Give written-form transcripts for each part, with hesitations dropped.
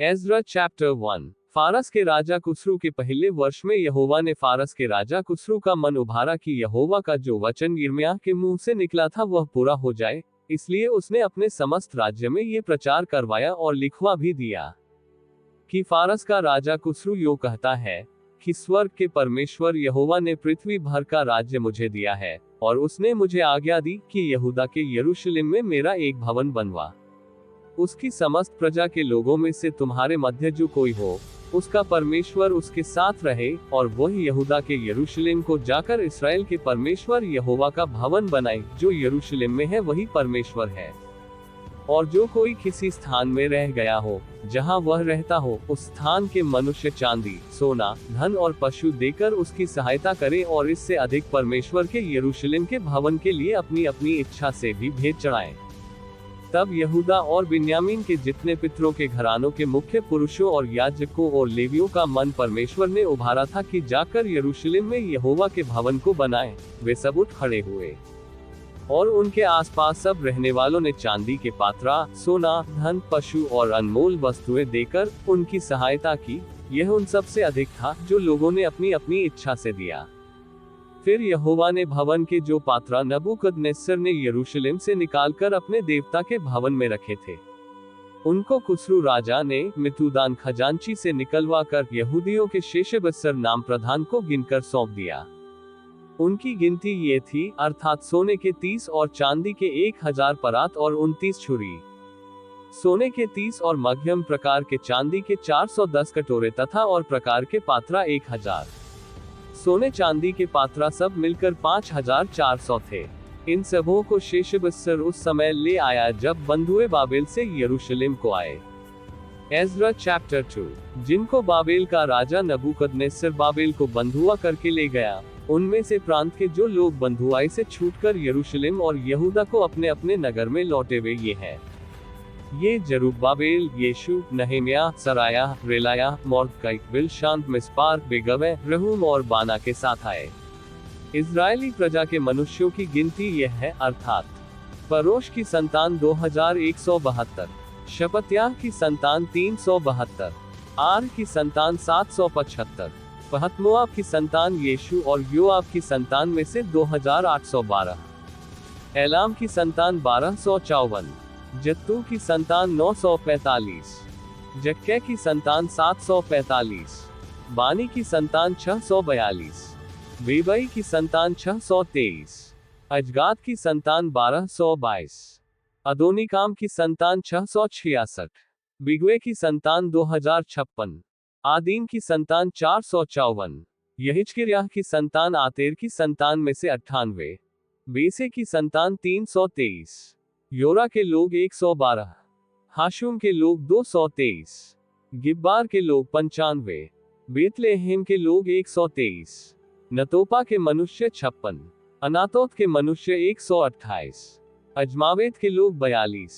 Ezra chapter 1। फारस के राजा कुस्रू के पहले वर्ष में यहोवा ने फारस के राजा कुस्रू का मन उभारा कि यहोवा का जो वचन यिर्मयाह के मुंह से निकला था वह पूरा हो जाए, इसलिए उसने अपने समस्त राज्य में ये प्रचार करवाया और लिखवा भी दिया कि फारस का राजा कुस्रू यो कहता है कि स्वर्ग के परमेश्वर यहोवा ने पृथ्वी भर का राज्य मुझे दिया है, और उसने मुझे आज्ञा दी कि यहूदा के यरूशलेम में मेरा एक भवन बनवा। उसकी समस्त प्रजा के लोगों में से तुम्हारे मध्य जो कोई हो, उसका परमेश्वर उसके साथ रहे, और वह यहूदा के यरूशलेम को जाकर इस्राएल के परमेश्वर यहोवा का भवन बनाए। जो यरूशलेम में है वही परमेश्वर है। और जो कोई किसी स्थान में रह गया हो, जहां वह रहता हो, उस स्थान के मनुष्य चांदी, सोना, धन और पशु देकर उसकी सहायता करे, और इससे अधिक परमेश्वर के यरूशलेम के भवन के लिए अपनी अपनी इच्छा से भी भेंट चढ़ाएं। तब यहूदा और बिन्यामीन के जितने पितरों के घरानों के मुख्य पुरुषों और याजकों और लेवियों का मन परमेश्वर ने उभारा था कि जाकर यरूशलेम में यहोवा के भवन को बनाएं। वे सब उठ खड़े हुए, और उनके आसपास सब रहने वालों ने चांदी के पात्रा, सोना, धन, पशु और अनमोल वस्तुएं देकर उनकी सहायता की। यह उन सब से अधिक था जो लोगों ने अपनी अपनी इच्छा से दिया। फिर यहोवा ने भवन के जो पात्रा नबूकदनेस्सर ने यरूशलेम से निकालकर अपने देवता के भवन में रखे थे, उनको कुस्रू राजा ने मितूदान खजांची से निकलवा कर यहूदियों के शेशबस्सर नाम प्रधान को गिनकर सौंप दिया। उनकी गिनती ये थी, अर्थात सोने के 30 और चांदी के 1000 परात और 29 छुरी, सोने के 30 और मध्यम प्रकार के चांदी के 410 कटोरे तथा और प्रकार के पात्रा 1000। सोने चांदी के पात्रा सब मिलकर 5400 थे। इन सबों को शेशबस्सर उस समय ले आया जब बंधुए बाबेल से यरूशलेम को आए। Ezra chapter 2। जिनको बाबेल का राजा नबूकदनेस्सर बाबेल को बंधुआ करके ले गया, उनमें से प्रांत के जो लोग बंधुआई से छूटकर यरूशलेम और यहूदा को अपने अपने नगर में लौटे वे ये हैं। ये जरुब्बाबेल, येशू, नहेम्याह, सरायाह, रेलायाह, मोर्दकै, बिलशान, मिस्पार, बिगवै, रहूम और बाना के साथ आए। इजरायली प्रजा के मनुष्यों की गिनती यह है, अर्थात परोश की संतान 2172, शपत्याह की संतान 372, आर की संतान 775, पहतमोआब की संतान येशू और योआब की संतान में से 2812, एलाम की संतान 1254, जत्तू की संतान 945, जक्कै की संतान 745, बानी की संतान 642, बेबई की संतान 623, अजगाद की संतान 1222, अदोनिकाम की संतान 666, बिगवे की संतान 2056, आदीन की संतान 454, यहिजकिर्याह की संतान आतेर की संतान में से 98, बेसे की संतान 323, योरा के लोग 112, हाशुम के लोग 223, गिब्बार के लोग 95, बेतलेहेम के लोग 123, नतोपा के मनुष्य 56, अनातोत के मनुष्य 128, अजमावेत के लोग 42,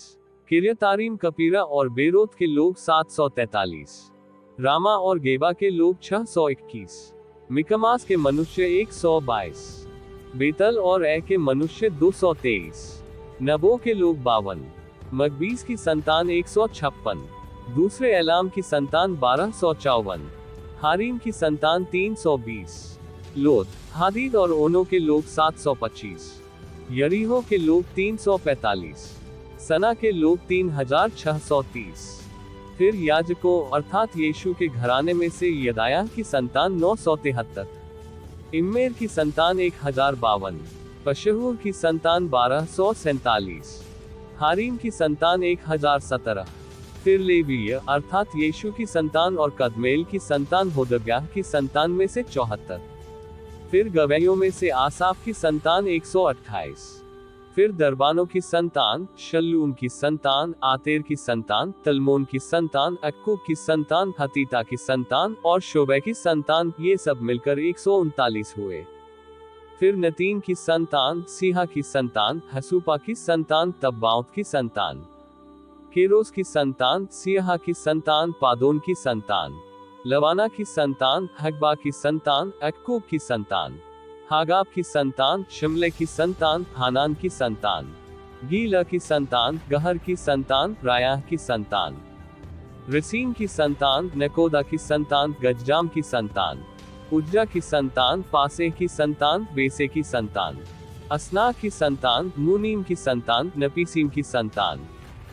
किर्यतारीम कपीरा और बेरोत के लोग 743, रामा और गेबा के लोग 621, मिकमास के मनुष्य 122, बेतल और ए के मनुष्य 223, नबो के लोग 52, मकबीस की संतान 156, दूसरे एलाम की संतान 1254, हारीम की संतान 320, लोद, हादीद और ओनो के लोग 725, यरीहो के लोग 345, सना के लोग 3630। फिर याजकों अर्थात यीशु के घराने में से यदायाह की संतान 973, इम्मेर की संतान 1052, पशहूर की संतान 1247, हारीम की संतान 1017। फिर लेवीय अर्थात यीशु की संतान और कदमेल की संतान होदब्याह की संतान में से 74। फिर गवैयों में से आसाफ की संतान 128। फिर दरबानों की संतान, शल्लूम की संतान, आतेर की संतान, तलमोन की संतान, अक्कूब की संतान, हतीता की संतान और शोबै की संतान, ये सब मिलकर 139 हुए। फिर नतीन की संतान, सीहा की संतान, हसूपा की संतान, तब्बाउत की संतान, केरोस की संतान, सियाहा की संतान, पादोन की संतान, लवाना की संतान, हगबा की संतान, अक्कूब की संतान, हागाब की संतान, शिमले की संतान, हानान की संतान, गीला की संतान, गहर की संतान, रायाह की संतान, रसीन की संतान, नकोदा की संतान, गजजाम की संतान, उज्जा की संतान, पासे की संतान, बेसे की संतान, असना की संतान, मुनीम की संतान, नपीसीम की संतान,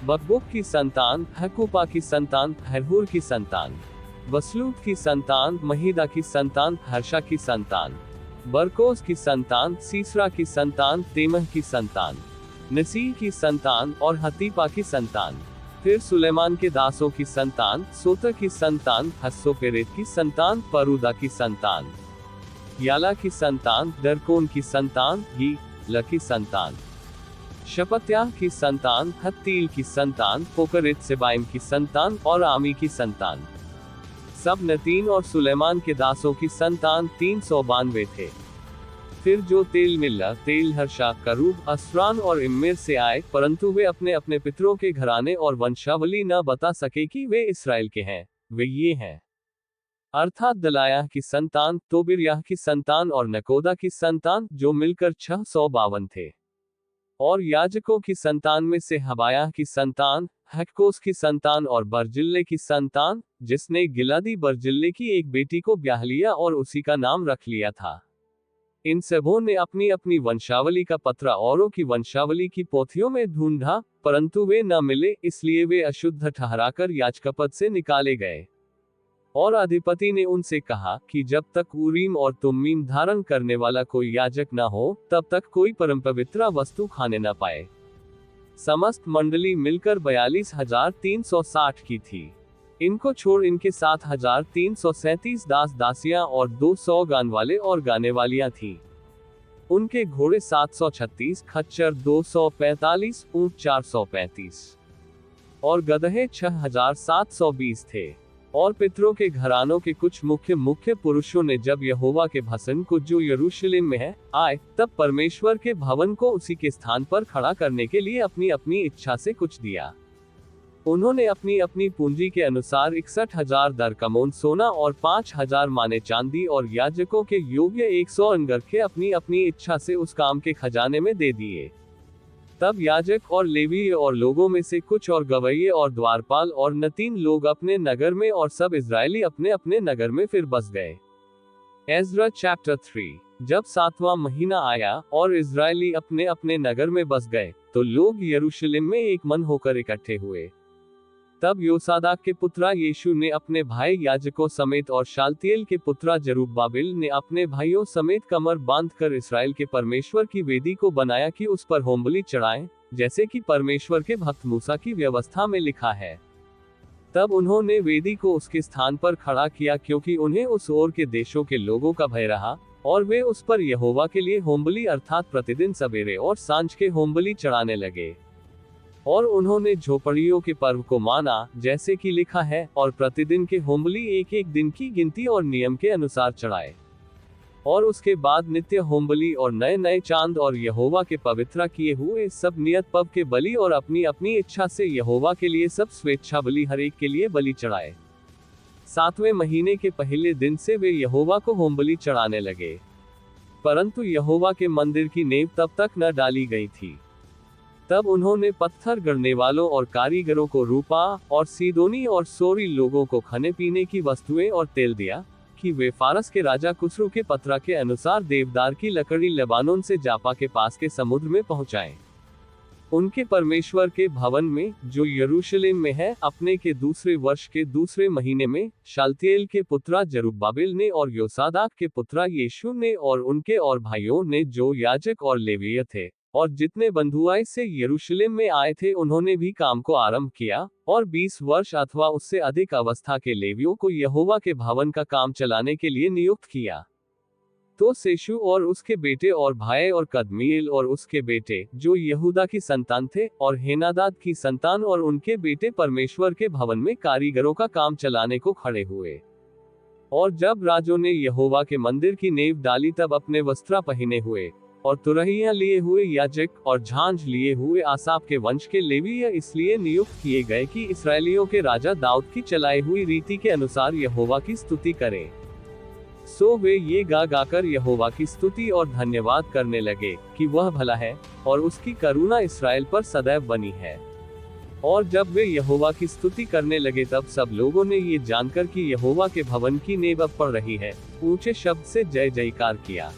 बकबुक की संतान, हकूपा की संतान, हरहूर की संतान, बसलूत की संतान, महिदा की संतान, हर्षा की संतान, बरकोस की संतान, सीसरा की संतान, तेमह की संतान, नसीर की संतान और हतीपा की संतान। फिर सुलेमान के दासों की संतान, सोतर की संतान, हस्सोपेरेत की संतान, परूदा की संतान, याला की संतान, दरकोन की संतान, ल की संतान, शपत्याह की संतान, हत्तील की संतान, पोकरेत सेबाइम की संतान और आमी की संतान। सब नतीन और सुलेमान के दासों की संतान 392 थे। फिर जो तेल मिल्ला, तेल हर्षा, करूब, असरान और इम्मेर से आए, परंतु वे अपने अपने पितरों के घराने और वंशावली न बता सके कि वे इसराइल के हैं। वे ये हैं अर्थात दलायाह की संतान, तोबिरयाह की संतान और नकोदा की संतान, जो मिलकर 652 थे। और याजकों की संतान में से हबायाह की संतान, हक्कोस की संतान और बर्जिल्ले की संतान, जिसने गिलादी बर्जिल्ले की एक बेटी को ब्याह लिया और उसी का नाम रख लिया था। इन सबों ने अपनी अपनी वंशावली का पत्रा औरों की वंशावली की पोथियों में ढूंढा, परंतु वे न मिले, इसलिए वे अशुद्ध ठहराकर याजकपद से निकाले गए। और अधिपति ने उनसे कहा कि जब तक ऊरीम और तुम्मीम धारण करने वाला कोई याजक न हो, तब तक कोई परमपवित्र वस्तु खाने न पाए। समस्त मंडली मिलकर 42,360 की थी। इनको छोड़ इनके 7,337 दास दासियां और 200 गान वाले और गाने वालियां थीं। उनके घोड़े 736, खच्चर 245, ऊंट 435 और गदहे 6,720 थे। और पितरों के घरानों के कुछ मुख्य पुरुषों ने जब यहोवा के भवन को जो यरूशलेम में है आए, तब परमेश्वर के भवन को उसी के स्थान पर खड़ा करने के लिए अपनी अपनी इच्छा से कुछ दिया। उन्होंने अपनी अपनी पूंजी के अनुसार 61,000 दरकमोन सोना और 5,000 माने चांदी और याजकों के योग्य 100 अंगरखे अपनी अपनी इच्छा से उस काम के खजाने में दे दिए। तब याजक और लेवी और लोगों में से कुछ और गवैये और द्वारपाल और नतीन लोग अपने नगर में और सब इजरायली अपने अपने नगर में फिर बस गए। Ezra chapter 3। जब 7वां महीना आया और इजरायली अपने अपने नगर में बस गए, तो लोग यरूशलेम में एक मन होकर इकट्ठे हुए। तब योसादाक के पुत्रा यीशु ने अपने भाई याजकों समेत और शालतिएल के पुत्रा जरूब्बाबिल ने अपने भाइयों समेत कमर बांधकर इस्राएल के परमेश्वर की वेदी को बनाया कि उस पर होमबलि चढ़ाएं, जैसे कि परमेश्वर के भक्त मूसा की व्यवस्था में लिखा है। तब उन्होंने वेदी को उसके स्थान पर खड़ा किया, क्योंकि उन्हें उस ओर के देशों के लोगों का भय रहा, और वे उस पर यहोवा के लिए होमबलि अर्थात प्रतिदिन सवेरे और सांझ के होमबलि चढ़ाने लगे। और उन्होंने झोपड़ियों के पर्व को माना, जैसे कि लिखा है, और प्रतिदिन के होमबलि एक एक दिन की गिनती और नियम के अनुसार चढ़ाए। और उसके बाद नित्य होमबलि और नए नए चांद और यहोवा के पवित्र किए हुए सब नियत पव के बलि और अपनी अपनी इच्छा से यहोवा के लिए सब स्वेच्छा बलि हर एक के लिए बलि चढ़ाए। 7वें महीने के पहले दिन से वे यहोवा को होमबलि चढ़ाने लगे। परंतु यहोवा के मंदिर की नींव तब तक न डाली गई थी। तब उन्होंने पत्थर गढ़ने वालों और कारीगरों को रूपा और सीदोनी और सोरी लोगों को खाने पीने की वस्तुएं और तेल दिया, कि वे फारस के राजा कुसरू के पत्रा के अनुसार देवदार की लकड़ी लेबानोन से जापा के पास के समुद्र में पहुंचाएं। उनके परमेश्वर के भवन में, जो यरूशलेम में है, अपने के दूसरे वर्ष के दूसरे महीने में, शालतिएल के पुत्रा जरूब्बाबिल ने और योसादाक के पुत्रा यीशु ने और उनके और भाइयों ने, जो याजक और लेवीय थे, और जितने बंधुआई से यरूशलेम में आए थे, उन्होंने भी काम को आरंभ किया, और 20 वर्ष अथवा उससे अधिक अवस्था के लेवियों को यहोवा के भवन का काम चलाने के लिए नियुक्त किया। तो सेशु और उसके बेटे और भाई और कदमीएल और उसके बेटे, जो यहूदा की संतान थे, और हेनादाद की संतान और उनके बेटे परमेश्वर के भवन में कारीगरों का काम चलाने को खड़े हुए। और जब राजों ने यहोवा के मंदिर की नींव डाली, तब अपने वस्त्र पहने हुए और तुरहियां लिए हुए याजक और झांझ लिए हुए आसाप के वंश के लेवीय इसलिए नियुक्त किए गए कि इस्राएलियों के राजा दाऊद की चलाई हुई रीति के अनुसार यहोवा की स्तुति करें। सो वे ये गा गाकर यहोवा की स्तुति और धन्यवाद करने लगे कि वह भला है, और उसकी करुणा इस्राएल पर सदैव बनी है। और जब वे यहोवा की स्तुति करने लगे तब सब लोगों ने ये जानकर कि यहोवा के भवन की नींव अब पड़ रही है, ऊंचे शब्द से जय जयकार किया।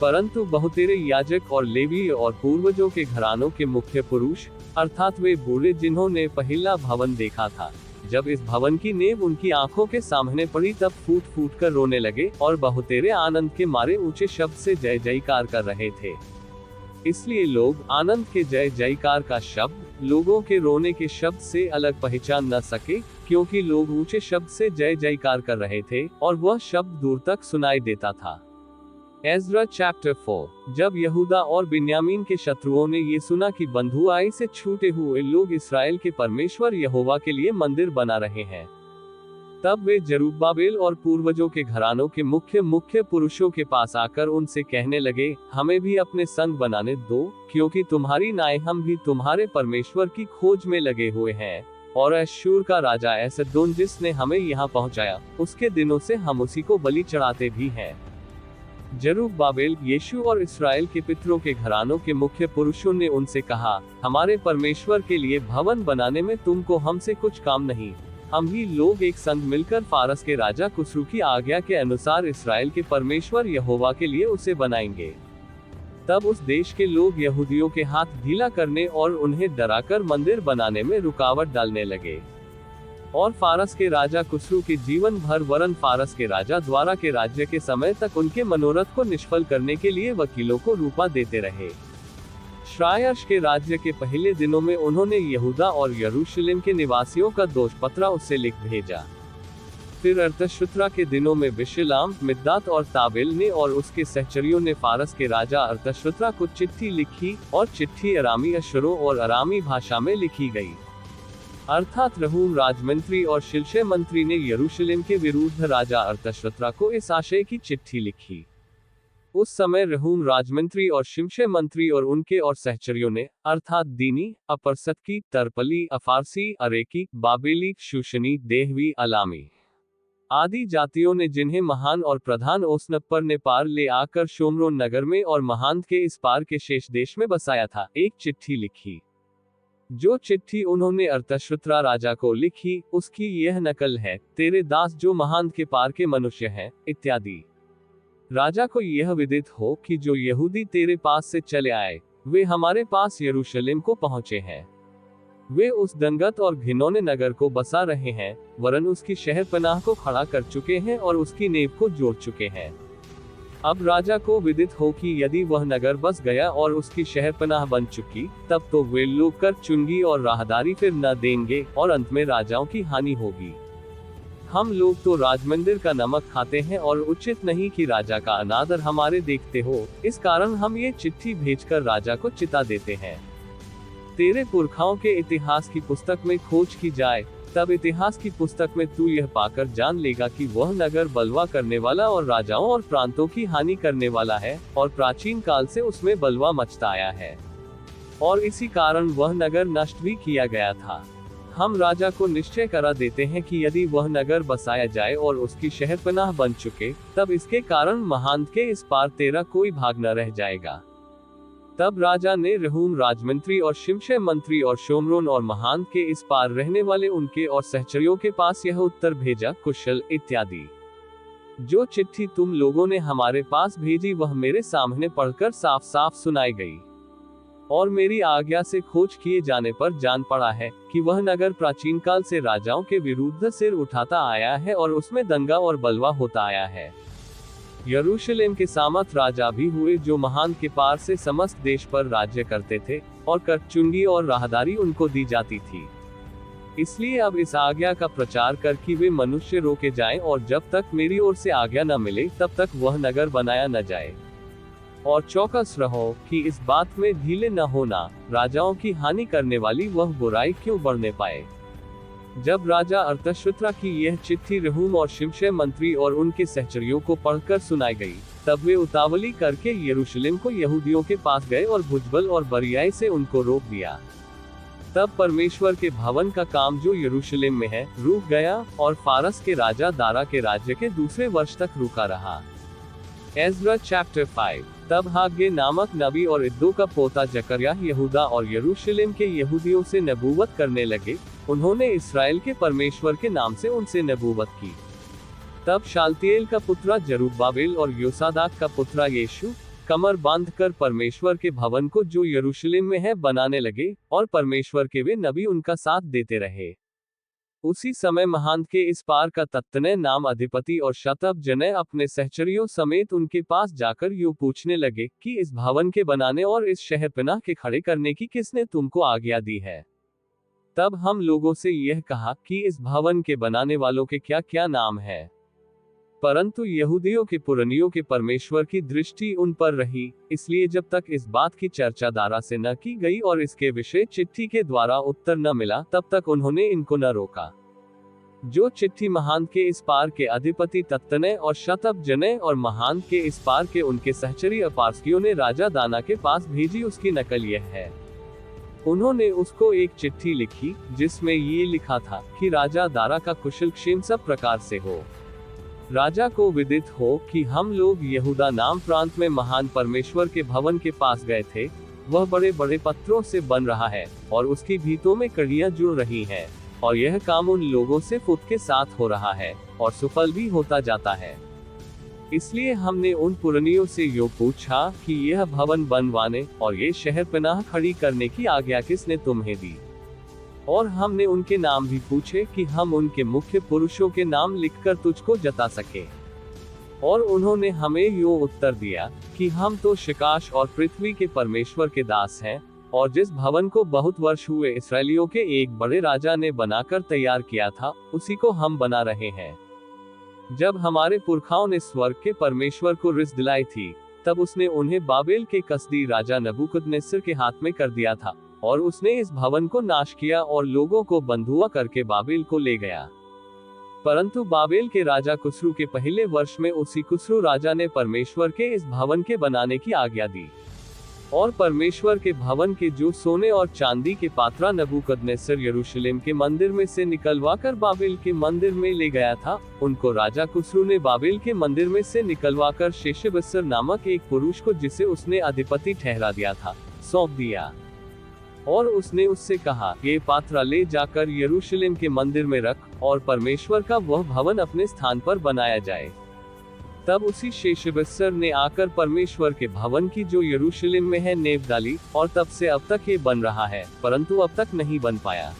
परंतु बहुतेरे याजक और लेवी और पूर्वजों के घरानों के मुख्य पुरुष, अर्थात वे बूढ़े जिन्होंने पहला भवन देखा था, जब इस भवन की नींव उनकी आंखों के सामने पड़ी तब फूट फूट कर रोने लगे और बहुतेरे आनंद के मारे ऊंचे शब्द से जय जयकार कर रहे थे। इसलिए लोग आनंद के जय जयकार का शब्द लोगों के रोने के शब्द से अलग पहचान न सके, क्योंकि लोग ऊंचे शब्द से जय जयकार कर रहे थे और वह शब्द दूर तक सुनाई देता था। Ezra chapter 4। जब यहूदा और बिन्यामीन के शत्रुओं ने ये सुना कि बंधुआई से छूटे हुए लोग इसराइल के परमेश्वर यहोवा के लिए मंदिर बना रहे हैं, तब वे जरुब्बाबेल और पूर्वजों के घरानों के मुख्य पुरुषों के पास आकर उनसे कहने लगे, हमें भी अपने संग बनाने दो, क्योंकि तुम्हारी नाई हम भी तुम्हारे परमेश्वर की खोज में लगे हुए हैं। और अश्शूर का राजा एसदोन जिसने हमें यहाँ पहुँचाया, उसके दिनों से हम उसी को बलि चढ़ाते भी हैं। जरुब्बाबेल, यीशु और इस्राएल के पितरों के घरानों के मुख्य पुरुषों ने उनसे कहा, हमारे परमेश्वर के लिए भवन बनाने में तुमको हमसे कुछ काम नहीं। हम ही लोग एक संग मिलकर फारस के राजा कुस्रू की आज्ञा के अनुसार इसराइल के परमेश्वर यहोवा के लिए उसे बनाएंगे। तब उस देश के लोग यहूदियों के हाथ ढीला करने और उन्हें डराकर मंदिर बनाने में रुकावट डालने लगे। और फारस के राजा कुस्रू के जीवन भर वरन फारस के राजा द्वारा के राज्य के समय तक उनके मनोरथ को निष्फल करने के लिए वकीलों को रूपा देते रहे। श्रायर्श के राज्य के पहले दिनों में उन्होंने यहूदा और यरूशलेम के निवासियों का दोष पत्र उससे लिख भेजा। फिर अर्थशुत्रा के दिनों में बिशलाम, मिद्दात और ताबेल ने और उसके सहचरियों ने फारस के राजा अर्थशुत्रा को चिट्ठी लिखी, और चिट्ठी अरामी अशुरों और अरामी भाषा में लिखी गई। अर्थात रहूम राजमंत्री और शिल्शे मंत्री ने यरूशलेम के विरुद्ध राजा अर्थशुत्रा को इस आशय की चिट्ठी लिखी। उस समय रहूम राजमंत्री और शिमशे मंत्री और उनके और सहचरियों ने, अर्थात दीनी, अपरसतकी, तरपली, अफारसी, अरेकी, बाबेली, शूशनी, देहवी, अलामी आदि जातियों ने, जिन्हें महान और प्रधान ओसनप्पर ने पार ले आकर शोमरोन नगर में और महांत के इस पार के शेष देश में बसाया था, एक चिट्ठी लिखी। जो चिट्ठी उन्होंने अर्थशुत्रा राजा को लिखी, उसकी यह नकल है, तेरे दास जो महांत के पार के मनुष्य हैं, इत्यादि। राजा को यह विदित हो कि जो यहूदी तेरे पास से चले आए, वे हमारे पास यरूशलेम को पहुंचे हैं। वे उस दंगत और घिनौने नगर को बसा रहे हैं, वरन उसकी शहर पनाह को खड़ा कर चुके हैं और उसकी नींव को जोड़ चुके हैं। अब राजा को विदित हो कि यदि वह नगर बस गया और उसकी शहर पनाह बन चुकी, तब तो वे लोग कर चुंगी और राहदारी फिर न देंगे और अंत में राजाओं की हानि होगी। हम लोग तो राजमंदिर का नमक खाते हैं और उचित नहीं कि राजा का अनादर हमारे देखते हो, इस कारण हम ये चिट्ठी भेजकर राजा को चिता देते हैं। तेरे पुरखाओं के इतिहास की पुस्तक में खोज की जाए, तब इतिहास की पुस्तक में तू यह पाकर जान लेगा कि वह नगर बलवा करने वाला और राजाओं और प्रांतों की हानि करने वाला है, और प्राचीन काल से उसमें बलवा मचता आया है, और इसी कारण वह नगर नष्ट भी किया गया था। हम राजा को निश्चय करा देते हैं कि यदि वह नगर बसाया जाए और उसकी शहरपनाह बन चुके, तब इसके कारण महांत के इस पार तेरा कोई भाग न रह जाएगा। तब राजा ने रहूम राजमंत्री और शिमशे मंत्री और शोमरोन और महांत के इस पार रहने वाले उनके और सहचरियों के पास यह उत्तर भेजा, कुशल इत्यादि। जो चिट्ठी तुम लोगों ने हमारे पास भेजी वह मेरे सामने पढ़कर साफ साफ सुनाई गई, और मेरी आज्ञा से खोज किए जाने पर जान पड़ा है कि वह नगर प्राचीन काल से राजाओं के विरुद्ध सिर उठाता आया है और उसमें दंगा और बलवा होता आया है। यरूशलेम के सामर्थ राजा भी हुए जो महान के पार से समस्त देश पर राज्य करते थे, और कर चुंगी और राहदारी उनको दी जाती थी। इसलिए अब इस आज्ञा का प्रचार कर कि वे मनुष्य रोके जाएं, और जब तक मेरी ओर से आज्ञा न मिले तब तक वह नगर बनाया न जाए। और चौकस रहो कि इस बात में ढीले न होना, राजाओं की हानि करने वाली वह बुराई क्यों बढ़ने पाए। जब राजा अर्थशुत्रा की यह चिट्ठी रहूम और शिमशे मंत्री और उनके सहचरियों को पढ़कर सुनाई गई, तब वे उतावली करके यरूशलेम को यहूदियों के पास गए और भुजबल और बरियाई से उनको रोक दिया। तब परमेश्वर के भवन का काम जो यरूशलेम में है रुक गया, और फारस के राजा दारा के राज्य के दूसरे वर्ष तक रुका रहा। Ezra chapter 5। तब हाग्गे नामक नबी और इद्दो का पोता जकर्याह यहूदा और यरूशलेम के यहूदियों से नबूवत करने लगे। उन्होंने इस्राएल के परमेश्वर के नाम से उनसे नबूवत की। तब शालतिएल का पुत्रा जरुब्बाबेल और योसादाक का पुत्रा यीशु कमर बांधकर परमेश्वर के भवन को जो यरूशलेम में है बनाने लगे, और परमेश्वर के वे नबी उनका साथ देते रहे। उसी समय महांत के इस पार का तत्तने नाम अधिपति और शतब जने अपने सहचरियों समेत उनके पास जाकर यूं पूछने लगे कि इस भवन के बनाने और इस शहर पनाह के खड़े करने की किसने तुमको आज्ञा दी है। तब हम लोगों से यह कहा कि इस भवन के बनाने वालों के क्या क्या नाम है। परंतु यहूदियों के पुरनियों के परमेश्वर की दृष्टि उन पर रही, इसलिए जब तक इस बात की चर्चा दारा से न की गई और इसके विषय चिट्ठी के द्वारा उत्तर न मिला, तब तक उन्होंने इनको न रोका। जो चिट्ठी महांत के इस पार के अधिपति तत्तने और शतब जने और महांत के इस पार के उनके सहचरी अपार्सियों ने राजा दाना के पास भेजी, उसकी नकल यह है। उन्होंने उसको एक चिट्ठी लिखी जिसमें ये लिखा था कि राजा दारा का कुशल क्षेम सब प्रकार से हो। राजा को विदित हो कि हम लोग यहूदा नाम प्रांत में महान परमेश्वर के भवन के पास गए थे। वह बड़े बड़े पत्थरों से बन रहा है और उसकी भीतों में कड़ियां जुड़ रही हैं, और यह काम उन लोगों से फुट के साथ हो रहा है और सुफल भी होता जाता है। इसलिए हमने उन पुरनियों से यो पूछा कि यह भवन बनवाने और ये शहर पनाह खड़ी करने की आज्ञा किसने तुम्हें दी। और हमने उनके नाम भी पूछे कि हम उनके मुख्य पुरुषों के नाम लिखकर तुझको जता सके। और उन्होंने हमें यो उत्तर दिया कि हम तो शिकाश और पृथ्वी के परमेश्वर के दास हैं, और जिस भवन को बहुत वर्ष हुए इसराइलियों के एक बड़े राजा ने बनाकर तैयार किया था, उसी को हम बना रहे हैं। जब हमारे पुरखाओं ने स्वर्ग के परमेश्वर को रिस दिलाई थी, तब उसने उन्हें बाबेल के कसदी राजा नबूकदनेस्सर के हाथ में कर दिया था, और उसने इस भवन को नाश किया और लोगों को बंधुआ करके बाबेल को ले गया। परंतु बाबेल के राजा कुस्रू के पहले वर्ष में उसी कुस्रू राजा ने परमेश्वर के इस भवन के बनाने की आज्ञा दी। और परमेश्वर के भवन के जो सोने और चांदी के पात्रा नबूकदनेस्सर यरूशलेम के मंदिर में से निकलवाकर बाबेल के मंदिर में ले गया था, उनको राजा कुस्रू ने बाबेल के मंदिर में से निकलवाकर शेशबस्सर नामक एक पुरुष को, जिसे उसने अधिपति ठहरा दिया था, सौंप दिया। और उसने उससे कहा, ये पात्रा ले जाकर यरूशलेम के मंदिर में रख, और परमेश्वर का वह भवन अपने स्थान पर बनाया जाए। तब उसी शेशबस्सर ने आकर परमेश्वर के भवन की जो यरूशलेम में है नेव डाली, और तब से अब तक ये बन रहा है, परंतु अब तक नहीं बन पाया।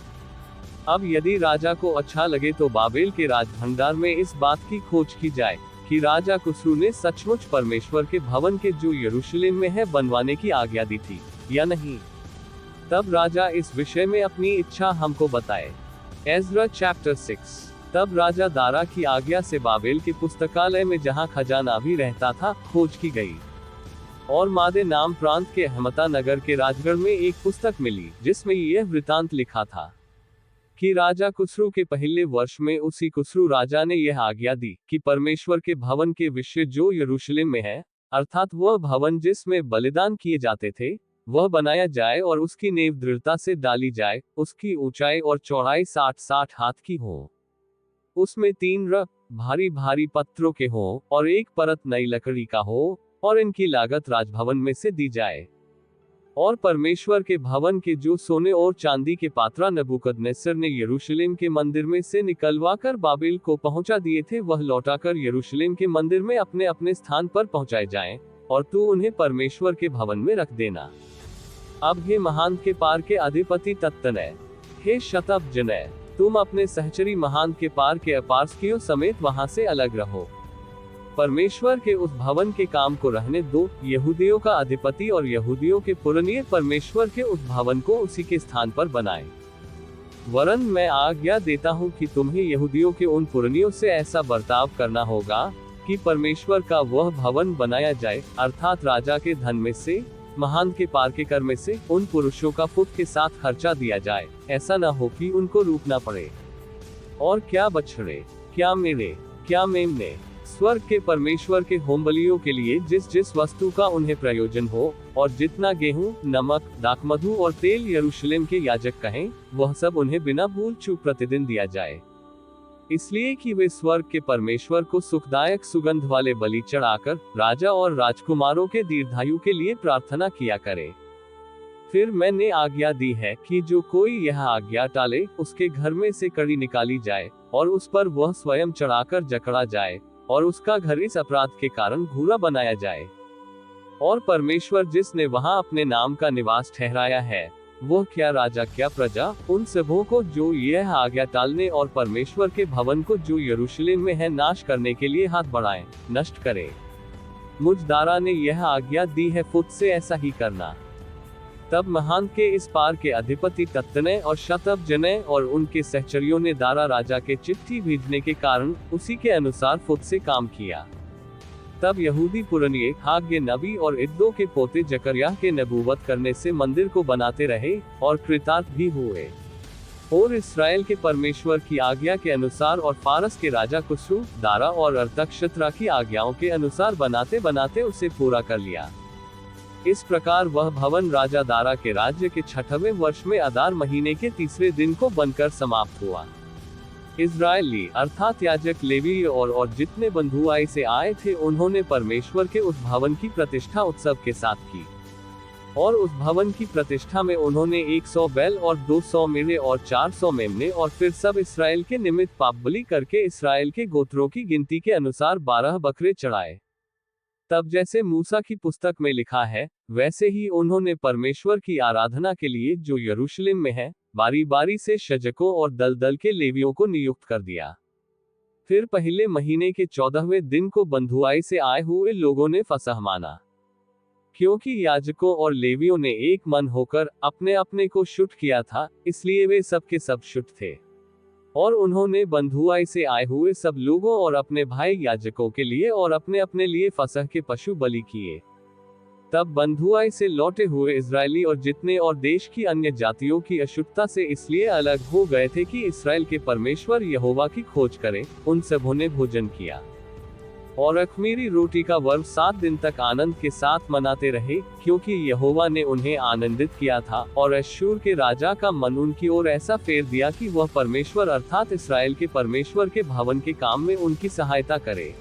अब यदि राजा को अच्छा लगे तो बाबेल के राजभंडार में इस बात की खोज की जाए कि राजा कुस्रू ने सचमुच परमेश्वर के भवन के जो यरूशलेम में है बनवाने की आज्ञा दी थी या नहीं। तब राजा इस विषय में अपनी इच्छा हमको बताए। Ezra chapter 6। तब राजा दारा की आज्ञा से बाबेल के पुस्तकालय में जहां खजाना भी रहता था, खोज की गई, और मादे नाम प्रांत के अहमता नगर के राजगढ़ में एक पुस्तक मिली, जिसमें यह वृतांत लिखा था कि राजा कुस्रू के पहले वर्ष में उसी कुस्रू राजा ने यह आज्ञा दी कि परमेश्वर के भवन के विषय जो यरूशलेम में है, अर्थात वह भवन जिसमें बलिदान किए जाते थे, वह बनाया जाए और उसकी नींव दृढ़ता से डाली जाए। उसकी ऊंचाई और चौड़ाई 60-60 हाथ की हो, उसमें 3 रख भारी भारी पत्थरों के हो, और एक परत नई लकड़ी का हो, और इनकी लागत राजभवन में से दी जाए। और परमेश्वर के भवन के जो सोने और चांदी के पात्रा नबूकदनेस्सर ने यरूशलेम के मंदिर में से निकलवाकर बाबेल को पहुंचा दिए थे, वह लौटाकर यरूशलेम के मंदिर में अपने अपने स्थान पर पहुंचाए जाएं, और तू उन्हें परमेश्वर के भवन में रख देना। अब हे महान के पार के अधिपति तत्तने, हे शतब जने, तुम अपने सहचरी महान के पार के अपार्सियों समेत वहां से अलग रहो। परमेश्वर के उस भवन के काम को रहने दो। यहूदियों का अधिपति और यहूदियों के पुरनिये परमेश्वर के उस भवन को उसी के स्थान पर बनाएं। वरन मैं आज्ञा देता हूं कि तुम्हें यहूदियों के उन पुरनियों से ऐसा बर्ताव करना होगा कि परमेश्वर का वह भवन बनाया जाए, अर्थात राजा के धन में से, महान के पार के कर में से, उन पुरुषों का फुट के साथ खर्चा दिया जाए। ऐसा न हो कि उनको रूकना पड़े। और क्या बछड़े, क्या मेढ़े, क्या मेमने, स्वर्ग के परमेश्वर के होमबलियों के लिए जिस जिस वस्तु का उन्हें प्रयोजन हो, और जितना गेहूं, नमक, दाखमधु और तेल यरूशलेम के याजक कहें, वह सब उन्हें बिना भूल चूक प्रतिदिन दिया जाए। इसलिए कि वे स्वर्ग के परमेश्वर को सुखदायक सुगंध वाले बलि चढ़ाकर राजा और राजकुमारों के दीर्घायु के लिए प्रार्थना किया करें। फिर मैंने आज्ञा दी है कि जो कोई यह आज्ञा टाले, उसके घर में से कड़ी निकाली जाए और उस पर वह स्वयं चढ़ाकर जकड़ा जाए और उसका घर इस अपराध के कारण घूरा बनाया जाए। और परमेश्वर जिसने वहां अपने नाम का निवास ठहराया है, वह क्या राजा क्या प्रजा, उन सबों को जो यह आज्ञा टालने और परमेश्वर के भवन को जो यरूशलेम में है नाश करने के लिए हाथ बढ़ाएं, नष्ट करे। मुझ दारा ने यह आज्ञा दी है, खुद से ऐसा ही करना। तब महान के इस पार के अधिपति तत्तने और शतबजने और उनके सहचरियों ने दारा राजा के चिट्ठी भेजने के कारण उसी के अनुसार खुद से काम किया। तब यहूदी पुरनिये हाग्य नबी और इद्दो के पोते जकरिया के नबूवत करने से मंदिर को बनाते रहे और कृतार्थ भी हुए। और इस्राएल के परमेश्वर की आज्ञा के अनुसार और फारस के राजा खुसरू, दारा और अर्थक्षत्रा की आज्ञाओं के अनुसार बनाते बनाते उसे पूरा कर लिया। इस प्रकार वह भवन राजा दारा के राज्य के 6वें वर्ष में अदार महीने के 3 दिन को बनकर समाप्त हुआ। इजरायली अर्थात याजक, लेवी और जितने बंधुआई से आए थे, उन्होंने परमेश्वर के उस भवन की प्रतिष्ठा उत्सव के साथ की। और उस भवन की प्रतिष्ठा में उन्होंने 100 बैल और 200 मेढ़े और 400 मेमने और फिर सब इस्राएल के निमित्त पापबलि करके इस्राएल के गोत्रों की गिनती के अनुसार 12 बकरे चढ़ाए। तब जैसे मूसा की पुस्तक में लिखा है, वैसे ही उन्होंने परमेश्वर की आराधना के लिए जो यरूशलेम में है, बारी बारी से शजकों और दल के लेवियों को नियुक्त कर दिया। फिर पहले महीने के 14वें दिन को बंधुआई से आए हुए लोगों ने फसह माना, क्योंकि याजकों और लेवियों ने एक मन होकर अपने अपने को शुद्ध किया था, इसलिए वे सब के सब शुद्ध थे। और उन्होंने बंधुआई से आए हुए सब लोगों और अपने भाई याजकों के लिए और अपने अपने लिए फसह के पशु बलि किए। तब बंधुआई से लौटे हुए इजरायली और जितने और देश की अन्य जातियों की अशुद्धता से इसलिए अलग हो गए थे कि इस्राएल के परमेश्वर यहोवा की खोज करें, उन सबों ने भोजन किया। और अख़मीरी रोटी का पर्व 7 दिन तक आनंद के साथ मनाते रहे, क्योंकि यहोवा ने उन्हें आनंदित किया था और अश्शूर के राजा का मन उनकी ओर ऐसा फेर दिया कि वह परमेश्वर अर्थात इस्राएल के परमेश्वर के भवन के काम में उनकी सहायता करे।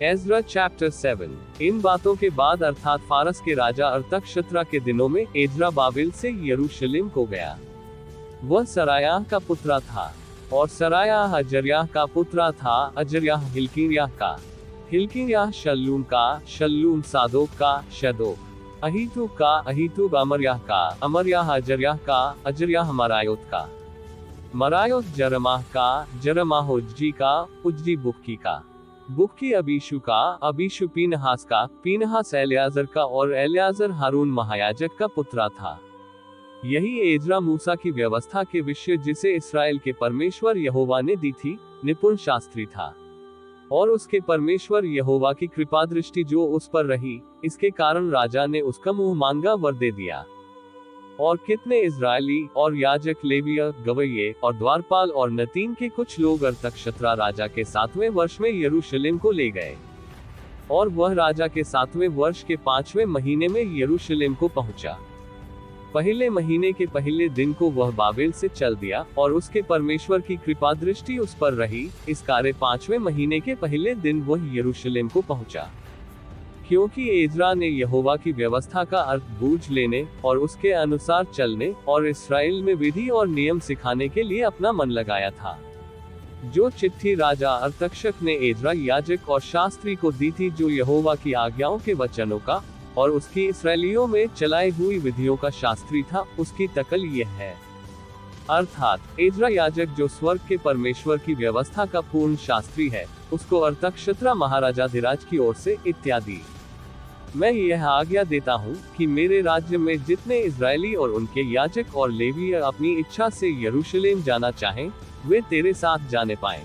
Ezra chapter 7। इन बातों के बाद अर्थात फारस के राजा अर्थक्षत्रा के दिनों में एज़रा बाबिल से यरूशलेम को गया। वह सरायाह का पुत्रा था और सरायाह अजर्याह का पुत्रा था, अजर्याह हिल्किय्याह का, हिल्किय्याह शल्लूम का, शल्लूम सादोक का, शदोक अहीतूब का, अहीतूब अमर्याह का, अमर्याह अजर्याह का, अजर्याह मरायोत का, मरायोत जरमाह का, जरमाह उज्जी का, उज्जी बुक्की का, बुक्की अबीशु का, अबीशु पीनहास का, पीनहास एलियाजर का और एलियाजर हारून महायाजक का पुत्रा था। यही एज़रा मूसा की व्यवस्था के विषय जिसे इस्राएल के परमेश्वर यहोवा ने दी थी, निपुण शास्त्री था। और उसके परमेश्वर यहोवा की कृपा दृष्टि जो उस पर रही, इसके कारण राजा ने उसका मुंह मांगा वर दे दिया। और कितने इजरायली और याजक, लेविय, गवैये और द्वारपाल और नतीन के कुछ लोग अर्थक्षत्रा राजा के 7वें वर्ष में यरूशलेम को ले गए। और वह राजा के 7वें वर्ष के 5वें महीने में यरूशलेम को पहुंचा। पहले महीने के पहले दिन को वह बाबेल से चल दिया और उसके परमेश्वर की कृपा दृष्टि उस पर रही, इस कार्य 5वें महीने के पहले दिन वह यरूशलेम को पहुंचा। क्योंकि एज़रा ने यहोवा की व्यवस्था का अर्थ बूझ लेने और उसके अनुसार चलने और इस्राएल में विधि और नियम सिखाने के लिए अपना मन लगाया था। जो चिट्ठी राजा अर्थक्षक ने एज़रा याजक और शास्त्री को दी थी, जो यहोवा की आज्ञाओं के वचनों का और उसकी इस्राएलियों में चलाई हुई विधियों का शास्त्री था, उसकी तकल यह है, अर्थात एज़रा याजक जो स्वर्ग के परमेश्वर की व्यवस्था का पूर्ण शास्त्री है, उसको अर्थक्षत्रा महाराजाधिराज की ओर से इत्यादि। मैं यह आज्ञा देता हूँ कि मेरे राज्य में जितने इजरायली और उनके याजक और लेवीय अपनी इच्छा से यरूशलेम जाना चाहें, वे तेरे साथ जाने पाएं।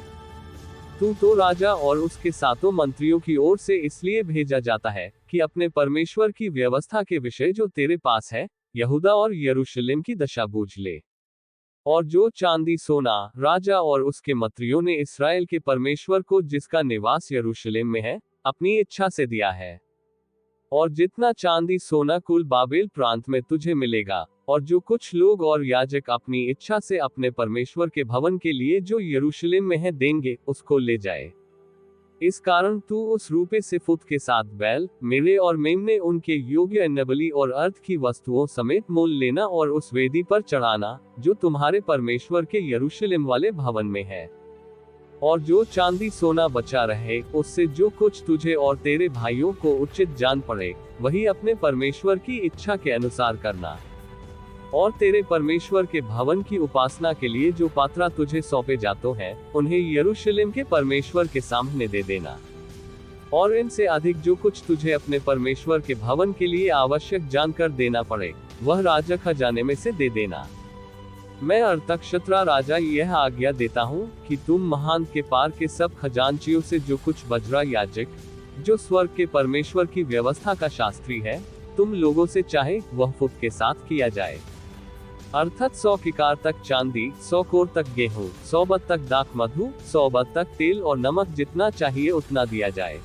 तू तो राजा और उसके 7 मंत्रियों की ओर से इसलिए भेजा जाता है कि अपने परमेश्वर की व्यवस्था के विषय जो तेरे पास है, यहूदा और यरूशलेम की दशा बूझ ले। और जो चांदी सोना राजा और उसके मंत्रियों ने इस्राएल के परमेश्वर को, जिसका निवास यरूशलेम में है, अपनी इच्छा से दिया है, और जितना चांदी सोना कुल बाबेल प्रांत में तुझे मिलेगा, और जो कुछ लोग और याजक अपनी इच्छा से अपने परमेश्वर के भवन के लिए जो यरूशलेम में है देंगे, उसको ले जाए। इस कारण तू उस रूपे से फुत के साथ बैल, मेढ़े और मेमने उनके योग्य अन्नबलि और अर्थ की वस्तुओं समेत मोल लेना और उस वेदी पर चढ़ाना, जो तुम्हारे परमेश्वर के यरूशलेम वाले भवन में है। और जो चांदी सोना बचा रहे, उससे जो कुछ तुझे और तेरे भाइयों को उचित जान पड़े, वही अपने परमेश्वर की इच्छा के अनुसार करना। और तेरे परमेश्वर के भवन की उपासना के लिए जो पात्रा तुझे सौंपे जाते हैं, उन्हें यरूशलेम के परमेश्वर के सामने दे देना। और इनसे अधिक जो कुछ तुझे अपने परमेश्वर के भवन के लिए आवश्यक जानकर देना पड़े, वह राजा खजाने में से दे देना। मैं अर्तक्षत्रा राजा यह आज्ञा देता हूँ कि तुम महान के पार के सब खजांचियों से जो कुछ बजरा याजक, जो स्वर्ग के परमेश्वर की व्यवस्था का शास्त्री है, तुम लोगों से चाहे वह फुट के साथ किया जाए, अर्थात 100 किकार तक चांदी, 100 कोर तक गेहूं, 100 बत तक दाख मधु, 100 बत तक तेल और नमक, जितना चाहिए उतना दिया जाए।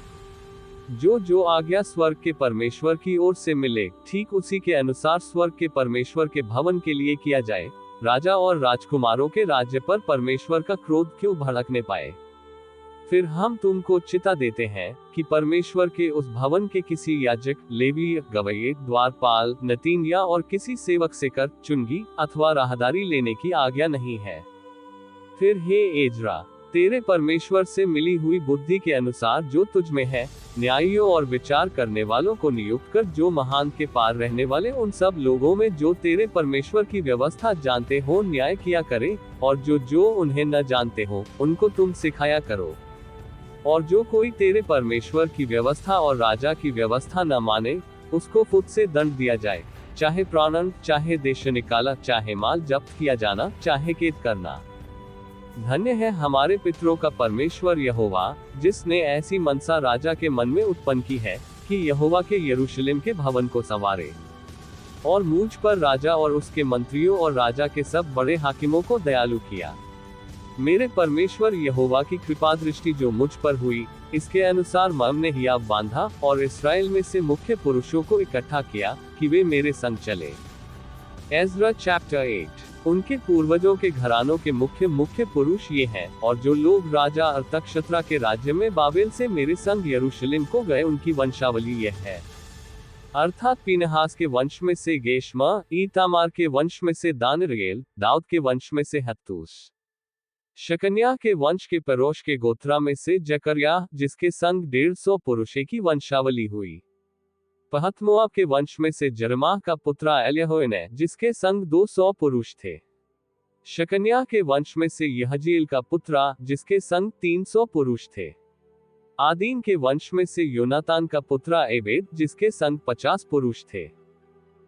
जो आज्ञा स्वर्ग के परमेश्वर की ओर से मिले, ठीक उसी के अनुसार स्वर्ग के परमेश्वर के भवन के लिए किया जाए। राजा और राजकुमारों के राज्य पर परमेश्वर का क्रोध क्यों भड़कने पाए। फिर हम तुमको चिता देते हैं कि परमेश्वर के उस भवन के किसी याजक, लेवीय, गवैये, द्वारपाल, नतीनिया और किसी सेवक से कर, चुंगी अथवा राहदारी लेने की आज्ञा नहीं है। फिर हे एजरा, तेरे परमेश्वर से मिली हुई बुद्धि के अनुसार जो तुझ में है, न्यायियों और विचार करने वालों को नियुक्त कर, जो महान के पार रहने वाले उन सब लोगों में जो तेरे परमेश्वर की व्यवस्था जानते हो न्याय किया करे, और जो उन्हें न जानते हो उनको तुम सिखाया करो। और जो कोई तेरे परमेश्वर की व्यवस्था और राजा की व्यवस्था न माने, उसको फुट से दंड दिया जाए, चाहे प्राणदंड, चाहे देश निकाला, चाहे माल जब्त किया जाना, चाहे कैद करना। धन्य है हमारे पितरों का परमेश्वर यहोवा, जिसने ऐसी मनसा राजा के मन में उत्पन्न की है कि यहोवा के यरूशलेम के भवन को संवारे। और मुझ पर राजा और उसके मंत्रियों और राजा के सब बड़े हाकिमों को दयालु किया। मेरे परमेश्वर यहोवा की कृपा दृष्टि जो मुझ पर हुई, इसके अनुसार हमने हियाव बांधा और इस्राएल में से मुख्य पुरुषों को इकट्ठा किया कि वे मेरे संग चले। Ezra chapter 8। उनके पूर्वजों के घरानों के मुख्य पुरुष ये हैं, और जो लोग राजा अर्तक्षत्रा के राज्य में बाबेल से मेरे संग यरूशलेम को गए, उनकी वंशावली यह है। अर्थात पीनहास के वंश में से गेशमा, ईतामार के वंश में से दानिएल, दाऊद के वंश में से हत्तूस, शकन्याह के वंश के परोश के गोत्रा में से जकर्याह, जिसके संग 150 पुरुषे की वंशावली हुई। पहतमोआब के वंश में से जरमाह का पुत्र एल्यहोएनै, जिसके संग 200 पुरुष थे। शकन्याह के वंश में से यहजीएल का पुत्र, जिसके संग 300 पुरुष थे। आदीन के वंश में से योनातान का पुत्र एबेद, जिसके संग 50 पुरुष थे।